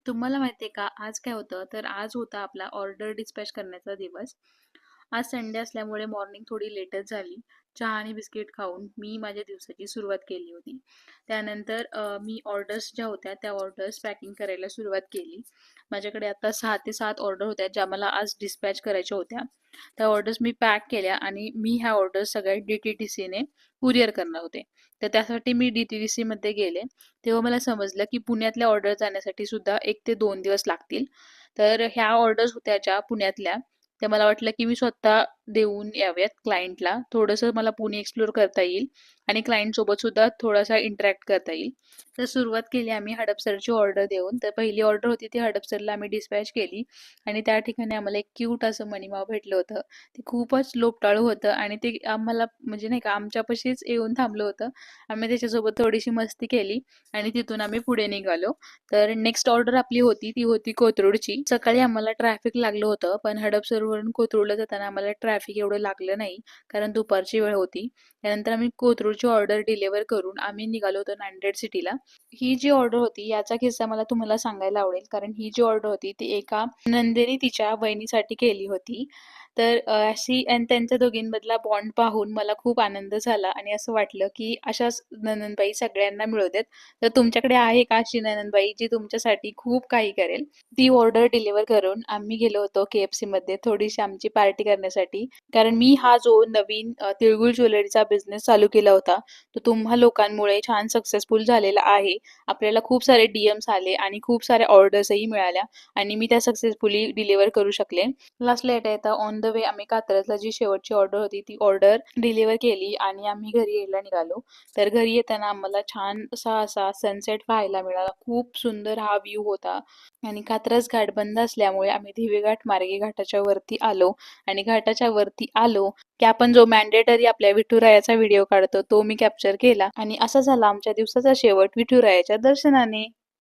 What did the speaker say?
तुम्हाला माहिती आहे का, आज काय होतं, तर आज होता आपला ऑर्डर डिस्पॅच करण्याचा दिवस. आज संडे असल्यामुळे मॉर्निंग थोडी लेटच झाली. चहा आणि बिस्किट खाऊन मी माझ्या दिवसाची सुरुवात केली होती. त्यानंतर मी ऑर्डर्स ज्या होत्या, त्या ऑर्डर्स पॅकिंग करायला सुरुवात केली. माझ्याकडे आता 6 ते 7 ऑर्डर होत्या, ज्या मला आज डिस्पॅच करायच्या होत्या. त्या ऑर्डर्स मी पॅक केल्या आणि मी ह्या ऑर्डर्स सगळ्या डी-टी-टी-सीने कुरिअर करणार होते. तर त्यासाठी मी डी-टी-टी-सीमध्ये गेले. तेव्हा मला समजलं, की पुण्यातल्या ऑर्डर जाण्यासाठी सुद्धा 1 ते 2 दिवस लागतील. तर ह्या ऑर्डर्स होत्या ज्या पुण्यातल्या, त्या मला वाटलं, की मी स्वतः देऊन याव्यात क्लायंटला. थोडंसं मला पुणे एक्सप्लोर करता येईल आणि क्लायंटसोबत सुद्धा थोडासा इंटरॅक्ट करता येईल. तर सुरुवात केली आम्ही हडपसरची ऑर्डर देऊन. तर पहिली ऑर्डर होती ती हडपसरला आम्ही डिस्पॅच केली आणि त्या ठिकाणी आम्हाला एक क्यूट असं मनीमाव भेटलं होतं. ते खूपच लोकटाळू होतं आणि ते आम्हाला म्हणजे नाही का आमच्यापाशीच येऊन थांबलं होतं. आम्ही त्याच्यासोबत थोडीशी मस्ती केली आणि तिथून आम्ही पुढे निघालो. तर नेक्स्ट ऑर्डर आपली होती ती होती कोथरूडची. सकाळी आम्हाला ट्रॅफिक लागलं होतं, पण हडपसरवरून कोथरूडला जाताना आम्हाला ट्रॅफिक एवढं लागलं नाही, कारण दुपारची वेळ होती. त्यानंतर आम्ही कोथरूडची ऑर्डर डिलिव्हर करून आम्ही निघालो होतो नांदेड सिटीला. ही जी ऑर्डर होती याचा किस्सा मला तुम्हाला सांगायला आवडेल, कारण ही जी ऑर्डर होती ती एका नंदेने तिच्या वहिनीसाठी केली होती. तर अशी आणि त्यांच्या दोघींमधला बॉन्ड पाहून मला खूप आनंद झाला आणि असं वाटलं, की अशाच नणंदबाई सगळ्यांना मिळू देत. तर तुमच्याकडे आहे का अशी नणंदबाई जी तुमच्यासाठी खूप काही करेल? ती ऑर्डर डिलिव्हर करून आम्ही गेलो होतो KFCमध्ये थोडीशी आमची पार्टी करण्यासाठी. कारण मी हा जो नवीन तिळगुळ ज्वेलरीचा बिझनेस चालू केला होता, तो तुम्हा लोकांमुळे छान सक्सेसफुल झालेला आहे. आपल्याला खूप सारे DMs आले आणि खूप साऱ्या ऑर्डर्सही मिळाल्या आणि मी त्या सक्सेसफुली डिलिव्हर करू शकले. लास्टला येता-येता ऑन द वे आम्ही कात्रजला जी शेवटची ऑर्डर होती, ती ऑर्डर डिलिव्हर केली आणि आम्ही घरी यायला निघालो. तर घरी येताना आम्हाला छान असा सनसेट पाहायला मिळाला. खूप सुंदर हा व्ह्यू होता आणि कात्रज घाट बंद असल्यामुळे आम्ही दिवेघाट मार्गे घाटाच्या वरती आलो आणि घाटाच्या वरती आलो, की आपण जो मॅन्डेटरी आपल्या विठुरायाचा व्हिडिओ काढतो, तो मी कॅप्चर केला आणि असा झाला आमच्या दिवसाचा शेवट विठुरायाच्या दर्शनाने.